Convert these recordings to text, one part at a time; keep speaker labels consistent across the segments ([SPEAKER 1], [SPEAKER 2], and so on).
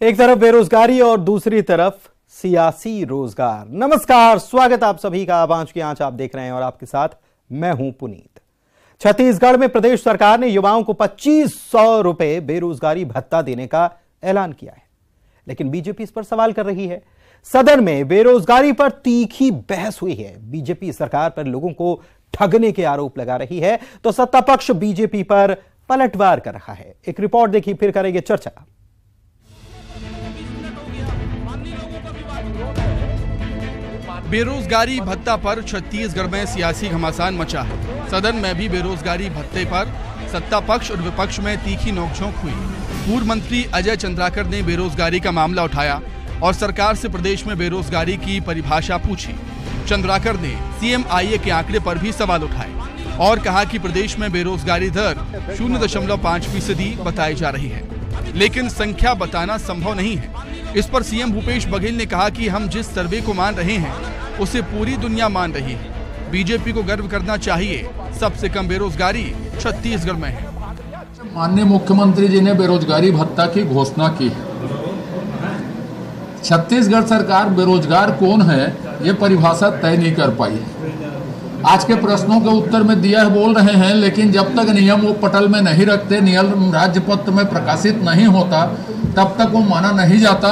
[SPEAKER 1] एक तरफ बेरोजगारी और दूसरी तरफ सियासी रोजगार। नमस्कार, स्वागत आप सभी का। आवाज की आंच आप देख रहे हैं और आपके साथ मैं हूं पुनीत। छत्तीसगढ़ में प्रदेश सरकार ने युवाओं को 2500 रुपए बेरोजगारी भत्ता देने का ऐलान किया है, लेकिन बीजेपी इस पर सवाल कर रही है। सदन में बेरोजगारी पर तीखी बहस हुई है। बीजेपी सरकार पर लोगों को ठगने के आरोप लगा रही है, तो सत्ता पक्ष बीजेपी पर पलटवार कर रहा है। एक रिपोर्ट देखिए, फिर करेंगे चर्चा।
[SPEAKER 2] बेरोजगारी भत्ता पर छत्तीसगढ़ में सियासी घमासान मचा है। सदन में भी बेरोजगारी भत्ते पर सत्ता पक्ष और विपक्ष में तीखी नोकझोंक हुई। पूर्व मंत्री अजय चंद्राकर ने बेरोजगारी का मामला उठाया और सरकार से प्रदेश में बेरोजगारी की परिभाषा पूछी। चंद्राकर ने CMIA के आंकड़े पर भी सवाल उठाए और कहा कि प्रदेश में बेरोजगारी दर 0.5% बताई जा रही है, लेकिन संख्या बताना संभव नहीं है। इस पर सीएम भूपेश बघेल ने कहा कि हम जिस सर्वे को मान रहे हैं उसे पूरी दुनिया मान रही है। बीजेपी को गर्व करना चाहिए, सबसे कम बेरोजगारी छत्तीसगढ़ में है।
[SPEAKER 3] माननीय मुख्यमंत्री जी ने बेरोजगारी भत्ता की घोषणा की है। छत्तीसगढ़ सरकार बेरोजगार कौन है ये परिभाषा तय नहीं कर पाई है। आज के प्रश्नों के उत्तर में दिया है बोल रहे हैं, लेकिन जब तक नियम वो पटल में नहीं रखते, नियम राज्यपत्र में प्रकाशित नहीं होता, तब तक वो माना नहीं जाता।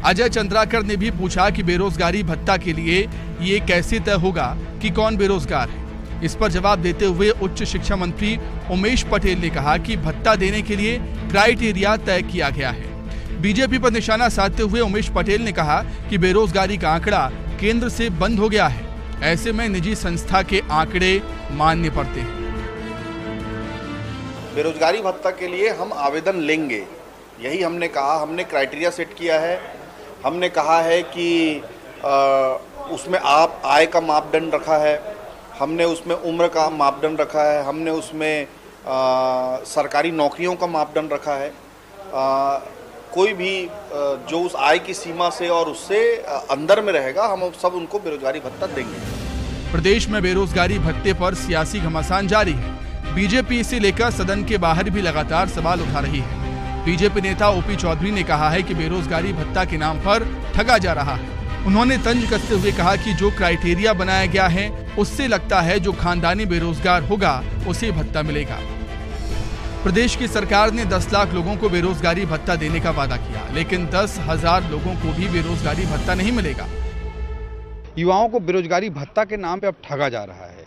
[SPEAKER 2] अजय चंद्राकर ने भी पूछा कि बेरोजगारी भत्ता के लिए ये कैसे तय होगा कि कौन बेरोजगार है। इस पर जवाब देते हुए उच्च शिक्षा मंत्री उमेश पटेल ने कहा कि भत्ता देने के लिए क्राइटेरिया तय किया गया है। बीजेपी पर निशाना साधते हुए उमेश पटेल ने कहा कि बेरोजगारी का आंकड़ा केंद्र से बंद हो गया है, ऐसे में निजी संस्था के आंकड़े मानने पड़ते हैं।
[SPEAKER 4] बेरोजगारी भत्ता के लिए हम आवेदन लेंगे, यही हमने कहा। हमने क्राइटेरिया सेट किया है। हमने कहा है कि उसमें आप आय का मापदंड रखा है, हमने उसमें उम्र का मापदंड रखा है, हमने उसमें सरकारी नौकरियों का मापदंड रखा है। कोई भी जो उस आय की सीमा से और उससे अंदर में रहेगा, हम सब उनको बेरोजगारी भत्ता देंगे।
[SPEAKER 2] प्रदेश में बेरोजगारी भत्ते पर सियासी घमासान जारी है। बीजेपी इसे लेकर सदन के बाहर भी लगातार सवाल उठा रही है। बीजेपी नेता OP चौधरी ने कहा है कि बेरोजगारी भत्ता के नाम पर ठगा जा रहा है। उन्होंने तंज कसते हुए कहा कि जो क्राइटेरिया बनाया गया है उससे लगता है जो खानदानी बेरोजगार होगा उसे भत्ता मिलेगा। प्रदेश की सरकार ने 10 लाख लोगों को बेरोजगारी भत्ता देने का वादा किया, लेकिन 10,000 लोगों को भी बेरोजगारी भत्ता नहीं मिलेगा।
[SPEAKER 5] युवाओं को बेरोजगारी भत्ता के नाम पे अब ठगा जा रहा है।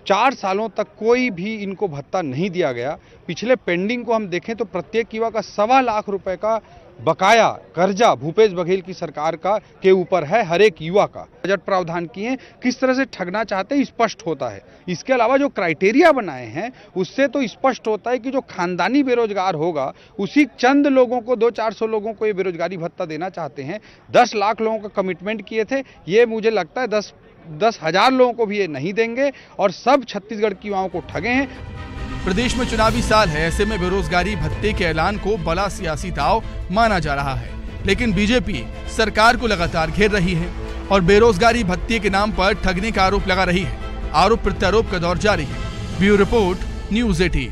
[SPEAKER 5] 4 सालों तक कोई भी इनको भत्ता नहीं दिया गया। पिछले पेंडिंग को हम देखें तो प्रत्येक युवा का 1.25 लाख रुपए का बकाया कर्जा भूपेश बघेल की सरकार का के ऊपर है, हर एक युवा का। बजट प्रावधान किए किस तरह से ठगना चाहते हैं स्पष्ट होता है। इसके अलावा जो क्राइटेरिया बनाए हैं उससे तो स्पष्ट होता है कि जो खानदानी बेरोजगार होगा उसी चंद लोगों को 200-400 लोगों को ये बेरोजगारी भत्ता देना चाहते हैं। 10 लाख लोगों का कमिटमेंट किए थे, ये मुझे लगता है 10,000 लोगों को भी ये नहीं देंगे और सब छत्तीसगढ़ के युवाओं को ठगे हैं।
[SPEAKER 2] प्रदेश में चुनावी साल है, ऐसे में बेरोजगारी भत्ते के ऐलान को बड़ा सियासी दांव माना जा रहा है, लेकिन बीजेपी सरकार को लगातार घेर रही है और बेरोजगारी भत्ते के नाम पर ठगने का आरोप लगा रही है। आरोप प्रत्यारोप का दौर जारी है। Bureau report, news 18।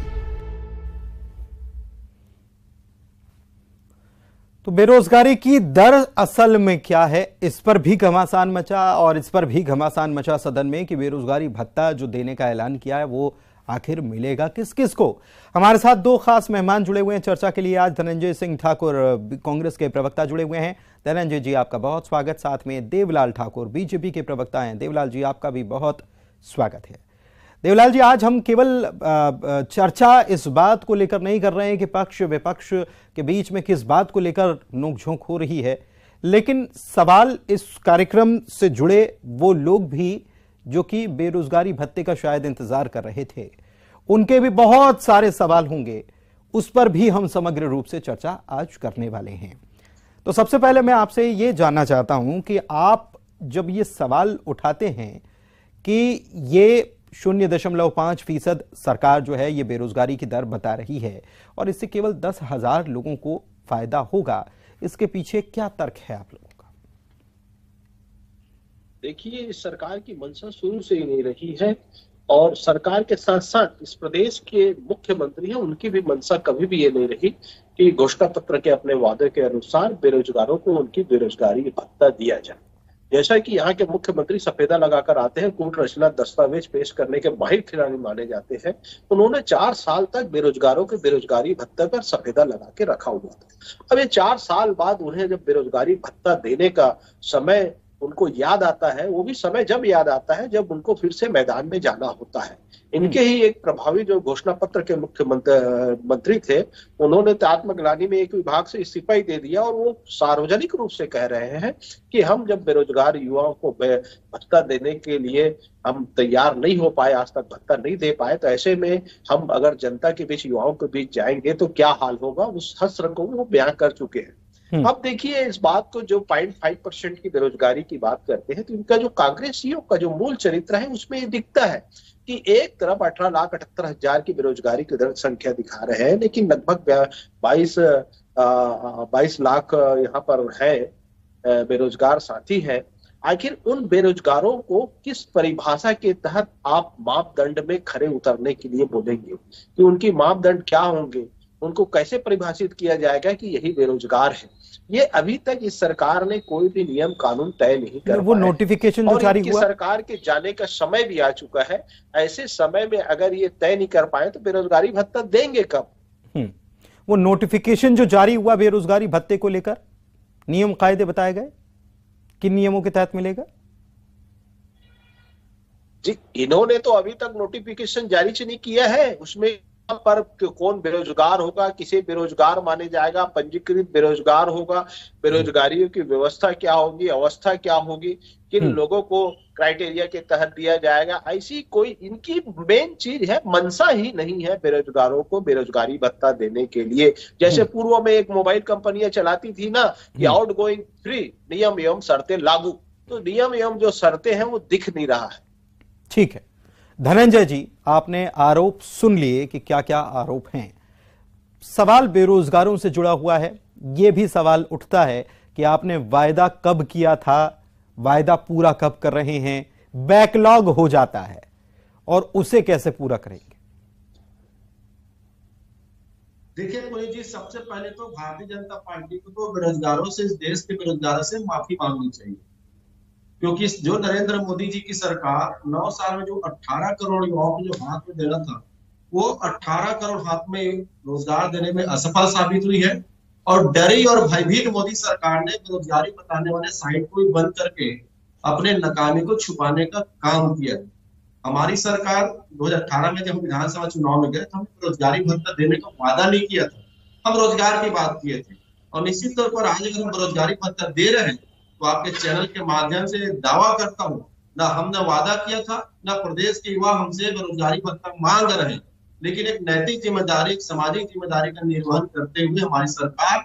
[SPEAKER 1] तो बेरोजगारी की दर असल में क्या है, इस पर भी घमासान मचा और इस पर भी घमासान मचा सदन में कि बेरोजगारी भत्ता जो देने का ऐलान किया है वो आखिर मिलेगा किस किस को। हमारे साथ 2 खास मेहमान जुड़े हुए हैं चर्चा के लिए। आज धनंजय सिंह ठाकुर, कांग्रेस के प्रवक्ता, जुड़े हुए हैं। धनंजय जी, आपका बहुत स्वागत। साथ में देवलाल ठाकुर, बीजेपी के प्रवक्ता हैं। देवलाल जी, आपका भी बहुत स्वागत है। देवलाल जी, आज हम केवल चर्चा इस बात को लेकर नहीं कर रहे हैं कि पक्ष विपक्ष के बीच में किस बात को लेकर नोकझोंक हो रही है, लेकिन सवाल इस कार्यक्रम से जुड़े वो लोग भी जो कि बेरोजगारी भत्ते का शायद इंतजार कर रहे थे, उनके भी बहुत सारे सवाल होंगे। उस पर भी हम समग्र रूप से चर्चा आज करने वाले हैं। तो सबसे पहले मैं आपसे ये जानना चाहता हूं कि आप जब ये सवाल उठाते हैं कि ये 0.5% सरकार जो है ये बेरोजगारी की दर बता रही है और इससे केवल 10,000 लोगों को फायदा होगा, इसके पीछे क्या तर्क है आप लोगों का?
[SPEAKER 6] देखिए, इस सरकार की मंशा शुरू से ही नहीं रही है और सरकार के साथ साथ इस प्रदेश के मुख्यमंत्री हैं, उनकी भी मंशा कभी भी ये नहीं रही कि घोषणा पत्र के अपने वादे के अनुसार बेरोजगारों को उनकी बेरोजगारी भत्ता दिया जाए। जैसा कि यहाँ के मुख्यमंत्री सफेदा लगाकर आते हैं, कूट रचना दस्तावेज पेश करने के माहिर खिलाड़ी माने जाते हैं, उन्होंने 4 साल तक बेरोजगारों के बेरोजगारी भत्ते पर सफेदा लगा के रखा हुआ था। अब ये 4 साल बाद उन्हें जब बेरोजगारी भत्ता देने का समय उनको याद आता है, वो भी समय जब याद आता है जब उनको फिर से मैदान में जाना होता है। इनके ही एक प्रभावी जो घोषणा पत्र के मुख्यमंत्री थे, उन्होंने आत्मग्लानि में एक विभाग से इस्तीफा ही दे दिया और वो सार्वजनिक रूप से कह रहे हैं कि हम जब बेरोजगार युवाओं को भत्ता देने के लिए हम तैयार नहीं हो पाए, आज तक भत्ता नहीं दे पाए, तो ऐसे में हम अगर जनता के बीच, युवाओं के बीच जाएंगे तो क्या हाल होगा, उस हस्र को वो बयान कर चुके हैं। अब देखिए इस बात को, जो 0.5% की बेरोजगारी की बात करते हैं, तो इनका जो कांग्रेसियों का जो मूल चरित्र है उसमें ये दिखता है कि एक तरफ 18,78,000 की बेरोजगारी की दर संख्या दिखा रहे हैं, लेकिन लगभग 22 लाख यहाँ पर है बेरोजगार साथी हैं। आखिर उन बेरोजगारों को किस परिभाषा के तहत आप मापदंड में खरे उतरने के लिए बोलेंगे कि उनकी मापदंड क्या होंगे, उनको कैसे परिभाषित किया जाएगा कि यही बेरोजगार है? ये अभी तक इस सरकार ने कोई भी नियम कानून तय नहीं कर
[SPEAKER 1] वो नोटिफिकेशन जो जारी हुआ,
[SPEAKER 6] सरकार के जाने का समय भी आ चुका है। ऐसे समय में अगर ये तय नहीं कर पाए तो बेरोजगारी भत्ता देंगे कब?
[SPEAKER 1] वो नोटिफिकेशन जो जारी हुआ बेरोजगारी भत्ते को लेकर, नियम कायदे बताए गए, किन नियमों के तहत मिलेगा?
[SPEAKER 6] जी, इन्होंने तो अभी तक नोटिफिकेशन जारी नहीं किया है। उसमें पर कौन बेरोजगार होगा, किसे बेरोजगार माने जाएगा, पंजीकृत बेरोजगार होगा, बेरोजगारियों की व्यवस्था क्या होगी, अवस्था क्या होगी, किन लोगों को क्राइटेरिया के तहत दिया जाएगा, ऐसी कोई इनकी मेन चीज है, मंशा ही नहीं है बेरोजगारों को बेरोजगारी भत्ता देने के लिए। जैसे पूर्व में एक मोबाइल कंपनियां चलाती थी ना कि आउट गोइंग फ्री, नियम एवं शर्तें लागू, तो नियम एवं जो शर्तें हैं वो दिख नहीं रहा है।
[SPEAKER 1] ठीक है धनंजय जी, आपने आरोप सुन लिए कि क्या क्या आरोप हैं। सवाल बेरोजगारों से जुड़ा हुआ है। यह भी सवाल उठता है कि आपने वायदा कब किया था, वायदा पूरा कब कर रहे हैं? बैकलॉग हो जाता है और उसे कैसे पूरा करेंगे?
[SPEAKER 7] देखिए पुनीत जी, सबसे पहले तो भारतीय जनता पार्टी को तो बेरोजगारों से, इस देश के बेरोजगारों से माफी मांगनी चाहिए, क्योंकि जो नरेंद्र मोदी जी की सरकार 9 साल में जो 18 करोड़ युवाओं को जो हाथ में देना था, वो 18 करोड़ हाथ में रोजगार देने में असफल साबित हुई है। और डरी और भयभीत मोदी सरकार ने बेरोजगारी बताने वाले साइट को भी बंद करके अपने नाकामी को छुपाने का काम किया। हमारी सरकार 2018 में जब हम विधानसभा चुनाव में गए तो हमने बेरोजगारी भत्ता देने का वादा नहीं किया था, हम रोजगार की बात किए थे। और निश्चित तौर पर आज अगर हम बेरोजगारी भत्ता दे रहे हैं तो आपके चैनल के माध्यम से दावा करता हूँ, ना हमने वादा किया था, ना प्रदेश के युवा हमसे बेरोजगारी भत्ता मांग रहे हैं, लेकिन एक नैतिक जिम्मेदारी, एक सामाजिक जिम्मेदारी का निर्वहन करते हुए हमारी सरकार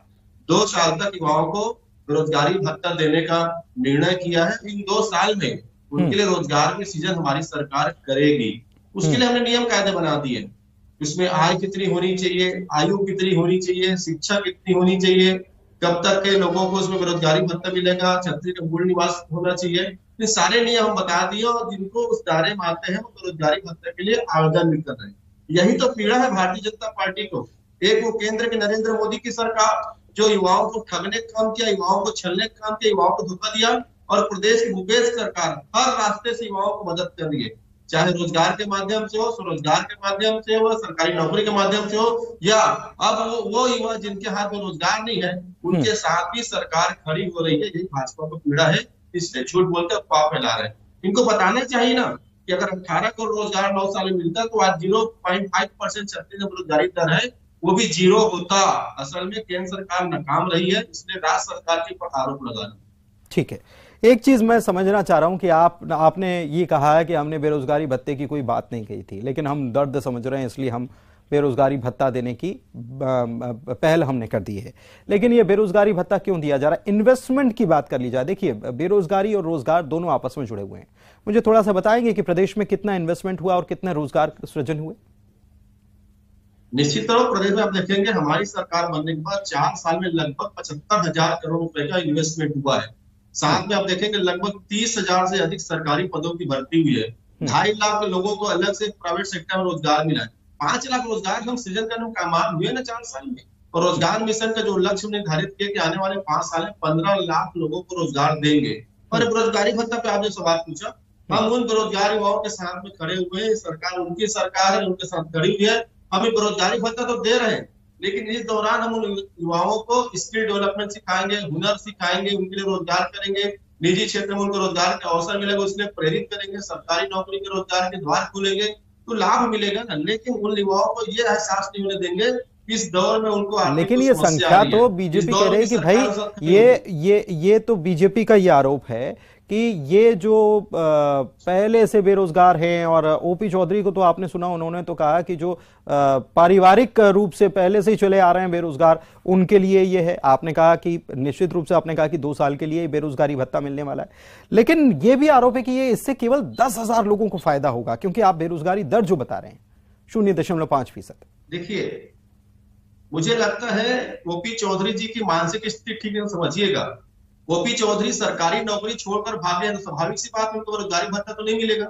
[SPEAKER 7] 2 साल तक युवाओं को बेरोजगारी भत्ता देने का निर्णय किया है। इन 2 साल में उनके लिए रोजगार की सृजन हमारी सरकार करेगी। उसके लिए हमने नियम कायदे बना दिए। उसमें आय कितनी होनी चाहिए, आयु कितनी होनी चाहिए, शिक्षा कितनी होनी चाहिए, कब तक के लोगों को उसमें बेरोजगारी भत्ता मिलेगा, छतरी का मूल निवास होना चाहिए, ये सारे नियम हम बता दिए और जिनको उस दायरे में आते हैं वो बेरोजगारी भत्ते के लिए आवेदन भी कर रहे हैं। यही तो पीड़ा है भारतीय जनता पार्टी को। एक वो केंद्र के नरेंद्र मोदी की सरकार जो युवाओं को ठगने का काम किया, युवाओं को छलने का काम किया, युवाओं को धोखा दिया, और प्रदेश की भूपेश सरकार हर रास्ते से युवाओं को मदद कर रही है, चाहे रोजगार के माध्यम से हो, स्वरोजगार के माध्यम से हो, सरकारी नौकरी के माध्यम से हो, या अब वो युवा जिनके हाथ में रोजगार नहीं है उनके साथ भी सरकार खड़ी हो रही है। यही भाजपा को पीड़ा है, इसलिए झूठ बोलकर अफवाह फैला रहे हैं। इनको बताना चाहिए ना कि अगर 18 करोड़ रोजगार 9 साल में मिलता तो आज 0.5% छत्तीसगढ़ बेरोजगारी दर है, वो भी 0 होता। असल में केंद्र सरकार नाकाम रही है, इसलिए राज्य सरकार के ऊपर आरोप लगाना।
[SPEAKER 1] ठीक है, एक चीज मैं समझना चाह रहा हूं कि आपने ये कहा है कि हमने बेरोजगारी भत्ते की कोई बात नहीं कही थी, लेकिन हम दर्द समझ रहे हैं इसलिए हम बेरोजगारी भत्ता देने की पहल हमने कर दी है। लेकिन ये बेरोजगारी भत्ता क्यों दिया जा रहा है? इन्वेस्टमेंट की बात कर ली जाए। देखिए, बेरोजगारी और रोजगार दोनों आपस में जुड़े हुए हैं। मुझे थोड़ा सा बताएंगे कि प्रदेश में कितना इन्वेस्टमेंट हुआ और कितने रोजगार सृजन हुए?
[SPEAKER 7] निश्चित तौर पर प्रदेश में आप देखेंगे हमारी सरकार बनने के बाद 4 साल में लगभग 75,000 करोड़ रुपए का इन्वेस्टमेंट हुआ है। साथ में आप देखेंगे लगभग 30,000 से अधिक सरकारी पदों की भर्ती हुई है। 2.5 लाख लोगों को अलग से प्राइवेट सेक्टर में रोजगार मिला है। 5 लाख रोजगार हम सृजन करने में कामयाब हुए ना 4 साल में। और रोजगार मिशन का जो लक्ष्य निर्धारित किया कि आने वाले 5 साल में 15 लाख लोगों को रोजगार देंगे। और बेरोजगारी भत्ता पे आपने सवाल पूछा, हम उन बेरोजगार युवाओं के साथ में खड़े हुए हैं। सरकार उनकी सरकार है, उनके साथ खड़ी हुई है। हम बेरोजगारी भत्ता तो दे रहे हैं, लेकिन इस दौरान हम उन युवाओं को स्किल डेवलपमेंट सिखाएंगे, हुनर सिखाएंगे, उनके लिए रोजगार करेंगे, निजी क्षेत्र में उनको रोजगार के अवसर मिलेगा, उसके लिए प्रेरित करेंगे, सरकारी नौकरी के रोजगार के द्वार खुलेंगे तो लाभ मिलेगा ना। लेकिन उन युवाओं को ये एहसास नहीं होने देंगे इस दौर में उनको।
[SPEAKER 1] लेकिन ये संख्या तो बीजेपी कह रही है कि भाई ये तो बीजेपी का ये आरोप है कि ये जो पहले से बेरोजगार हैं, और ओपी चौधरी को तो आपने सुना, उन्होंने तो कहा कि जो पारिवारिक रूप से पहले से ही चले आ रहे हैं बेरोजगार, उनके लिए ये है। आपने कहा कि निश्चित रूप से आपने कहा कि 2 साल के लिए बेरोजगारी भत्ता मिलने वाला है, लेकिन ये भी आरोप है कि ये इससे केवल 10,000 लोगों को फायदा होगा, क्योंकि आप बेरोजगारी दर जो बता रहे हैं 0.5%।
[SPEAKER 7] देखिए, मुझे लगता है ओपी चौधरी जी की मानसिक स्थिति ठीक है, समझिएगा। ओपी चौधरी सरकारी नौकरी छोड़कर भागे हैं तो स्वाभाविक सी बात है उनको रोजगारी भत्ता तो नहीं मिलेगा।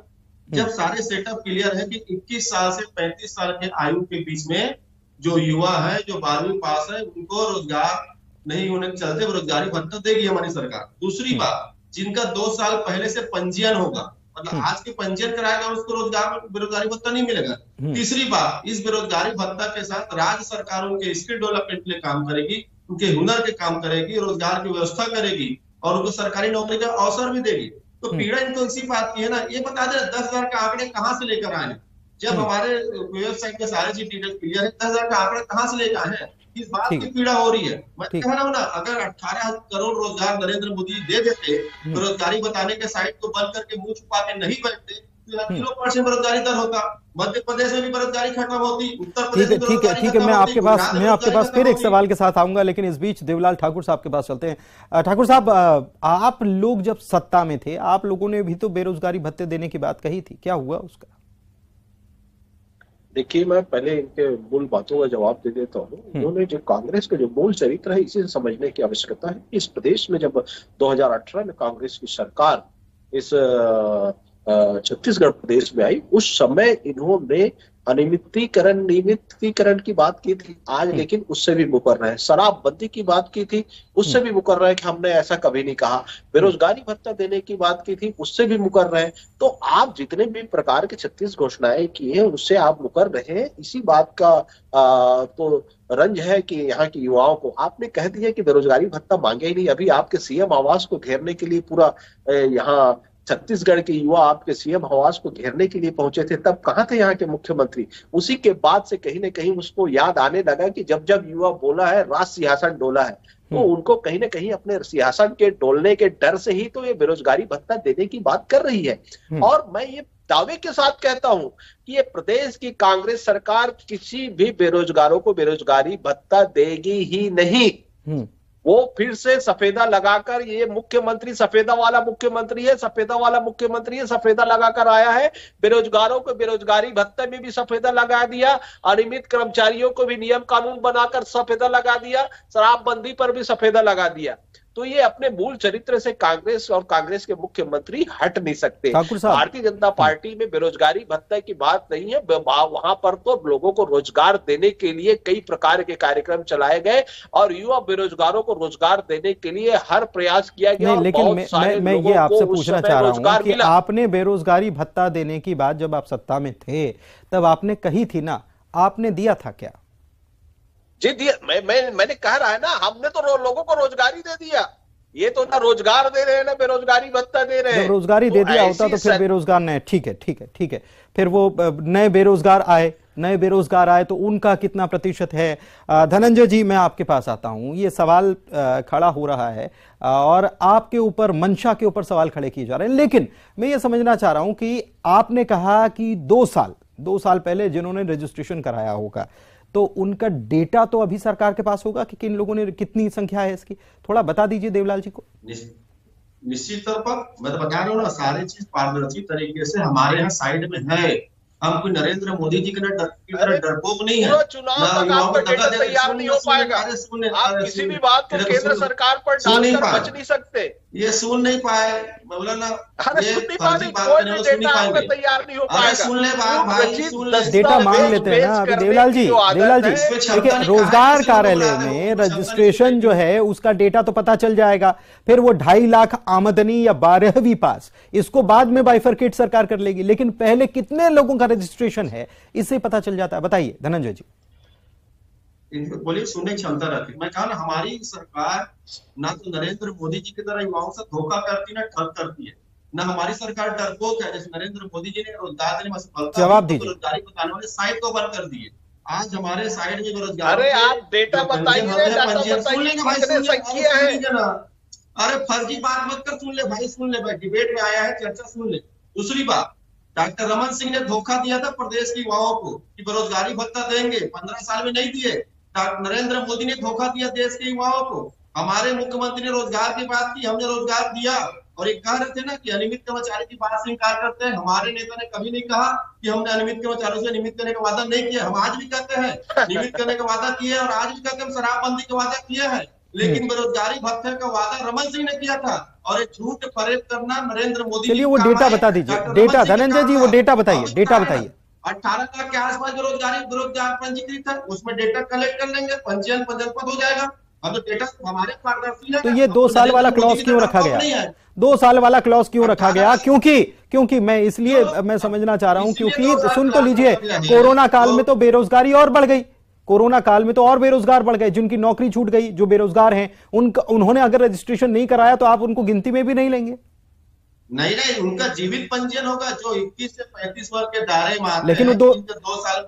[SPEAKER 7] जब सारे सेटअप क्लियर है कि 21 साल से 35 साल के आयु के बीच में जो युवा है, जो 12वीं पास है, उनको रोजगार नहीं होने के चलते रोजगारी भत्ता देगी हमारी सरकार। दूसरी बात, जिनका 2 साल पहले से पंजीयन होगा, मतलब आज के पंजीयन कराएगा, उसको रोजगार बेरोजगारी भत्ता नहीं मिलेगा। तीसरी बात, इस बेरोजगारी भत्ता के साथ राज्य सरकार उनके स्किल डेवलपमेंट के लिए काम करेगी, उनके हुनर के काम करेगी, रोजगार की व्यवस्था करेगी और उनको सरकारी नौकरी का अवसर भी देगी। तो पीड़ा इनको इसी बात की है ना। ये बता दे 10,000 का आंकड़े कहां से लेकर आए, जब हमारे वेबसाइट में सारे चीज डिटेल क्लियर है। 10,000 का आंकड़े कहां से लेकर आए हैं, इस बात की पीड़ा हो रही है। मैं कह रहा हूं ना, अगर 18 करोड़ रोजगार नरेंद्र मोदी दे देते, बेरोजगारी बताने के साइट को बंद करके मुंह छुपा के नहीं बैठते, 0% बेरोजगारी दर होता। मध्य प्रदेश में भी बेरोजगारी खत्म होती, उत्तर प्रदेश में
[SPEAKER 1] ठीक है। मैं आपके पास फिर एक सवाल के साथ आऊंगा, लेकिन इस बीच देवलाल ठाकुर साहब के पास चलते हैं। ठाकुर साहब, आप लोग जब सत्ता में थे, आप लोगों ने भी तो बेरोजगारी भत्ते देने की बात कही थी, क्या हुआ उसका?
[SPEAKER 6] देखिए, मैं पहले इनके मूल बातों का जवाब दे देता हूँ। उन्होंने जो कांग्रेस का जो मूल चरित्र है, इसे समझने की आवश्यकता है। इस प्रदेश में जब 2018 में कांग्रेस की सरकार इस छत्तीसगढ़ प्रदेश में आई, उस समय इन्होंने नियमितीकरण की बात की थी आज, लेकिन उससे भी मुकर रहे हैं। शराबबंदी की बात की थी, उससे भी मुकर रहे हैं कि हमने ऐसा कभी नहीं कहा। बेरोजगारी भत्ता देने की बात की थी, उससे भी मुकर रहे हैं। तो आप जितने भी प्रकार के 36 घोषणाएं की है, उससे आप मुकर रहे हैं। इसी बात का तो रंज है कि यहाँ के युवाओं को आपने कह दिया कि बेरोजगारी भत्ता मांगे ही नहीं। अभी आपके सीएम आवास को घेरने के लिए पूरा यहाँ छत्तीसगढ़ के युवा आपके सीएम आवास को घेरने के लिए पहुंचे थे, तब कहां थे यहाँ के मुख्यमंत्री? उसी के बाद से कहीं न कहीं उसको याद आने लगा कि जब जब युवा बोला है, राज सिंहासन डोला है, तो उनको कहीं न कहीं अपने सिंहासन के डोलने के डर से ही तो ये बेरोजगारी भत्ता देने की बात कर रही है। और मैं ये दावे के साथ कहता हूं कि ये प्रदेश की कांग्रेस सरकार किसी भी बेरोजगारों को बेरोजगारी भत्ता देगी ही नहीं। वो फिर से सफेदा लगाकर, ये मुख्यमंत्री सफेदा वाला मुख्यमंत्री है, सफेदा लगाकर आया है। बेरोजगारों को बेरोजगारी भत्ते में भी सफेदा लगा दिया, अनियमित कर्मचारियों को भी नियम कानून बनाकर सफेदा लगा दिया, शराबबंदी पर भी सफेदा लगा दिया। तो ये अपने मूल चरित्र से कांग्रेस और कांग्रेस के मुख्यमंत्री हट नहीं सकते। भारतीय जनता पार्टी में बेरोजगारी भत्ते की बात नहीं है, वहां पर तो लोगों को रोजगार देने के लिए कई प्रकार के कार्यक्रम चलाए गए और युवा बेरोजगारों को रोजगार देने के लिए हर प्रयास किया गया।
[SPEAKER 1] लेकिन मैं ये आपसे पूछना चाह रहा हूँ कि आपने बेरोजगारी भत्ता देने की बात जब आप सत्ता में थे, तब आपने कही थी ना, आपने दिया था क्या?
[SPEAKER 6] जी दिया। मैंने कह रहा है ना, हमने तो लोगों को रोजगारी दे दिया। ये तो ना रोजगार दे रहे हैं ना बेरोजगारी भत्ता दे रहे हैं।
[SPEAKER 1] जब रोजगारी दे दिया होता तो फिर बेरोजगार नहीं। ठीक है। फिर वो नए बेरोजगार आए तो उनका कितना प्रतिशत है? धनंजय जी, मैं आपके पास आता हूं। ये सवाल खड़ा हो रहा है और आपके ऊपर, मंशा के ऊपर सवाल खड़े किए जा रहे हैं, लेकिन मैं ये समझना चाह रहा हूं कि आपने कहा कि 2 साल पहले जिन्होंने रजिस्ट्रेशन कराया होगा, तो उनका डेटा तो अभी सरकार के पास होगा कि किन लोगों ने, कितनी संख्या है इसकी, थोड़ा बता दीजिए देवलाल जी को।
[SPEAKER 7] निश्चित तौर पर मैं तो बता रहा हूँ ना, सारी चीज पारदर्शी तरीके से हमारे यहाँ साइड में है। हम कोई नरेंद्र मोदी जी की तरह डरपोक नहीं है।
[SPEAKER 6] चुनाव तक आपका डेटा तैयार नहीं हो पाएगा। आप किसी भी बात को केंद्र सरकार पर डालकर बच नहीं सकते।
[SPEAKER 7] ये सुन नहीं पाए, मौलाना
[SPEAKER 6] अरे
[SPEAKER 7] ये
[SPEAKER 6] सुननी
[SPEAKER 7] फर्जी
[SPEAKER 6] पानी,
[SPEAKER 7] बात
[SPEAKER 6] कोई
[SPEAKER 7] करने
[SPEAKER 6] भी
[SPEAKER 7] को सुन नहीं
[SPEAKER 6] डेटा आपका
[SPEAKER 7] पाएंगे।
[SPEAKER 6] तैयार नहीं हो
[SPEAKER 7] अरे
[SPEAKER 6] पाएगा।
[SPEAKER 7] सुन ले बात भाई, सुन ले।
[SPEAKER 1] डेटा मांग लेते हैं ना अभी देवलाल जी। देवलाल जी देखिए, रोजगार कार्यालय में रजिस्ट्रेशन जो है उसका डेटा तो पता चल जाएगा, फिर वो 2.5 लाख आमदनी या 12वीं पास, इसको बाद में बाइफरकेट सरकार कर लेगी, लेकिन पहले कितने लोगों का रजिस्ट्रेशन है इससे पता चल जाता है। बताइए धनंजय जी।
[SPEAKER 7] बोलिए, सुनने की क्षमता रखती। मैं कहा ना, हमारी सरकार ना तो नरेंद्र मोदी जी की तरह युवाओं से धोखा करती, ना ठग करती है, ना हमारी सरकार डरपोक है जैसे नरेंद्र मोदी जी ने रोजगार देने में सफलता
[SPEAKER 1] जवाब दीजिए।
[SPEAKER 7] बेरोजगारी बताने वाले साइट को बंद कर दिए। आज हमारे साइड में बेरोजगार,
[SPEAKER 6] अरे आप डेटा बताइए,
[SPEAKER 7] सुन लेंगे भाई, सुन लीजिए ना। अरे फर्जी बात मत कर, सुन ले भाई, सुन ले भाई, डिबेट में आया है, चर्चा सुन ले। दूसरी बात, डॉक्टर रमन सिंह ने धोखा दिया था प्रदेश के युवाओं को कि बेरोजगारी भत्ता देंगे, 15 साल में नहीं दिए। नरेंद्र मोदी ने धोखा दिया देश के युवाओं को। हमारे मुख्यमंत्री ने रोजगार की बात की, हमने रोजगार दिया। और एक कह रहे थे ना कि अनियमित कर्मचारी की बात से इंकार करते हैं, हमारे नेता ने कभी नहीं कहा कि हमने अनियमित कर्मचारियों से नियमित करने का वादा नहीं किया। हम आज भी कहते हैं नियमित करने का वादा किया और आज भी कहते हैं हम शराबबंदी का वादा किया है, लेकिन बेरोजगारी भत्ते का वादा रमन सिंह ने किया था। और एक झूठ फरेब करना नरेंद्र मोदी।
[SPEAKER 1] चलिए वो डेटा बता दीजिए, डेटा धनंजय जी वो डेटा बताइए, डेटा बताइए।
[SPEAKER 7] 18 लाख के आसपास बेरोजगार पंजीकृत है, उसमें डेटा कलेक्ट कर लेंगे, पंजीयन पंजीकृत हो जाएगा। अब तो डेटा हमारे पारदर्शी है।
[SPEAKER 1] तो ये 2 साल वाला क्लॉज क्यों रखा गया? 2 साल वाला क्लॉज क्यों रखा गया? क्योंकि मैं इसलिए मैं समझना चाह रहा हूं, क्योंकि सुन तो लीजिए, कोरोना काल में तो बेरोजगारी और बढ़ गई, कोरोना काल में तो और बेरोजगार बढ़ गए, जिनकी नौकरी छूट गई, जो बेरोजगार हैं उन्होंने अगर रजिस्ट्रेशन नहीं कराया तो आप उनको गिनती में भी नहीं लेंगे।
[SPEAKER 7] नहीं, उनका जीवित पंजीयन होगा जो 21 से 35 वर्ष के दायरे में आते
[SPEAKER 1] लेकिन
[SPEAKER 7] हैं।
[SPEAKER 1] 2
[SPEAKER 7] साल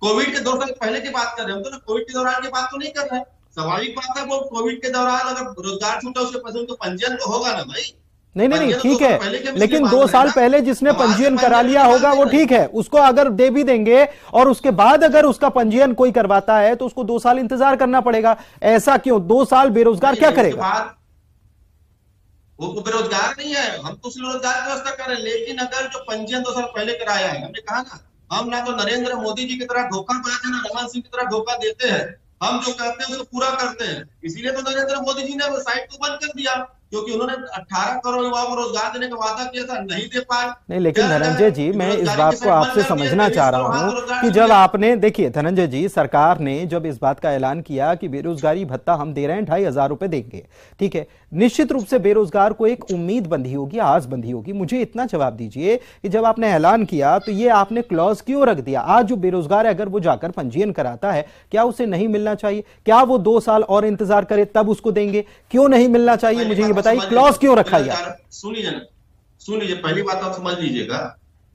[SPEAKER 7] कोविड के 2 साल पहले की बात कर रहे हैं, हम तो कोविड के दौरान की बात तो नहीं कर रहे हैं। स्वाभाविक बात है, वो कोविड के दौरान अगर रोजगार छूटा उसके पसंद तो पंजीयन तो होगा ना भाई।
[SPEAKER 1] नहीं ठीक है, लेकिन 2 साल पहले जिसने पंजीयन करा लिया होगा वो ठीक है, उसको अगर दे भी देंगे और उसके बाद अगर उसका पंजीयन कोई करवाता है तो उसको 2 साल इंतजार करना पड़ेगा। ऐसा क्यों? 2 साल बेरोजगार क्या करेगा?
[SPEAKER 7] वो बेरोजगार नहीं है, हम तो रोजगार की व्यवस्था कर रहे हैं। लेकिन अगर जो पंजीयन 2 साल पहले कराया है, हमने कहा ना, हम ना तो नरेंद्र मोदी जी की तरह धोखाबाज है, ना रमन सिंह की तरह धोखा देते हैं। हम जो कहते हैं उसको पूरा करते हैं। इसीलिए तो नरेंद्र मोदी जी ने वो साइट को बंद कर दिया, क्योंकि उन्होंने 18 करोड़ युवाओं को रोजगार देने का वादा किया था, नहीं दे पाए।
[SPEAKER 1] नहीं, लेकिन धनंजय जी मैं इस बात को आपसे समझना चाह रहा हूं कि जब आपने, देखिए धनंजय जी, सरकार ने जब इस बात का ऐलान किया कि बेरोजगारी भत्ता हम दे रहे हैं, 2,500 रुपए देंगे, ठीक है, निश्चित रूप से बेरोजगार को एक उम्मीद बंधी होगी, आस बंधी होगी। मुझे इतना जवाब दीजिए कि जब आपने ऐलान किया तो ये आपने क्लॉज क्यों रख दिया? आज जो बेरोजगार है अगर वो जाकर पंजीयन कराता है, क्या उसे नहीं मिलना चाहिए? क्या वो 2 साल और इंतजार करे तब उसको देंगे? क्यों नहीं मिलना चाहिए? मुझे ये बताइए, क्लॉज क्यों रखा गया?
[SPEAKER 7] सुन लीजिए, पहली बात आप समझ लीजिएगा,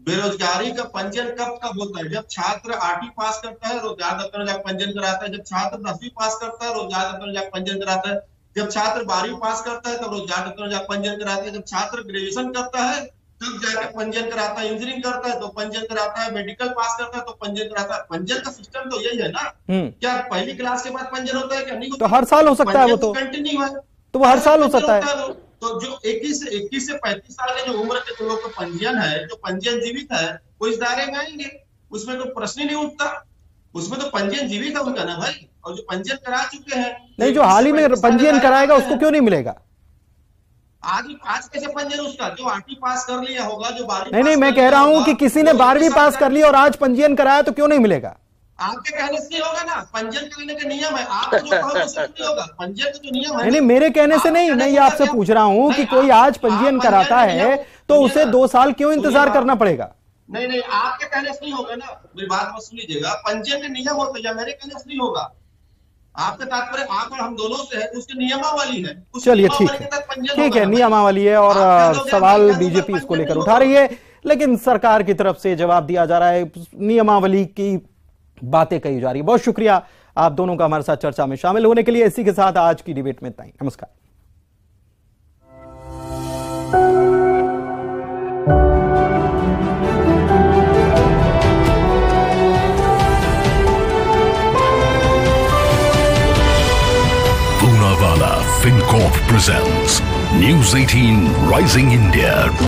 [SPEAKER 7] बेरोजगारी का पंजीयन कब होता है? जब छात्र 8वीं पास करता है, रोजगार दफ्तर में जाकर पंजीयन कराता है। जब छात्र 10वीं पास करता है, रोजगार दफ्तर में जाकर पंजीयन कराता है। जब छात्र 12वीं पास करता है तब रोजगार दफ्तर में जाकर पंजीयन कराता है। जब छात्र ग्रेजुएशन करता है तब जाकर पंजीयन कराता है। इंजीनियरिंग करता है तो पंजीयन कराता है। मेडिकल पास करता है तो पंजीयन कराता है। पंजीयन का सिस्टम तो यही है ना। क्या पहली क्लास के बाद पंजीयन होता है? क्या नहीं होता?
[SPEAKER 1] तो हर साल हो सकता है वो, तो
[SPEAKER 7] कंटिन्यू है,
[SPEAKER 1] तो वो हर साल हो सकता है।
[SPEAKER 7] तो जो 21 से 35 साल के जो उम्र के लोग का पंजीयन है, जो पंजीयन जीवित है, वो इस दायरे में आएंगे, उसमें कोई प्रश्न ही नहीं उठता। उसमें तो पंजीयन जीवित है उनका ना भाई, और जो पंजीयन करा चुके हैं,
[SPEAKER 1] नहीं, जो हाल ही में पंजीयन कराएगा उसको क्यों नहीं मिलेगा?
[SPEAKER 7] आज कैसे पंजीयन उसका? जो 8वीं पास कर लिया होगा, जो 12वीं
[SPEAKER 1] नहीं, मैं कह रहा हूं कि किसी ने 12वीं पास कर ली और आज पंजीयन कराया तो क्यों नहीं मिलेगा?
[SPEAKER 7] आपके कहने से नहीं होगा ना, पंजीयन करने का नियम है। आप जो कहो उससे नहीं होगा, पंजीयन का जो नियम है।
[SPEAKER 1] नहीं, मेरे कहने से नहीं, मैं ये आपसे पूछ रहा हूं कि कोई आज पंजीयन कराता है तो उसे 2 साल क्यों इंतजार करना पड़ेगा?
[SPEAKER 7] नहीं, आपके कहने से नहीं होगा ना, मेरी बात मत सुन लीजिएगा। पंजीयन का नियम होता है, मेरे कहने से नहीं होगा। आपका तात्पर्य आप और हम दोनों से है, उसकी नियमावली है।
[SPEAKER 1] चलिए ठीक है, नियमावली है और सवाल बीजेपी इसको लेकर उठा रही है, लेकिन सरकार की तरफ से जवाब दिया जा रहा है, नियमावली की बातें कही जा रही है। बहुत शुक्रिया आप दोनों का हमारे साथ चर्चा में शामिल होने के लिए। इसी के साथ आज की डिबेट में इतना ही। नमस्कार।
[SPEAKER 8] Poonawalla FinCorp presents News 18 Rising India.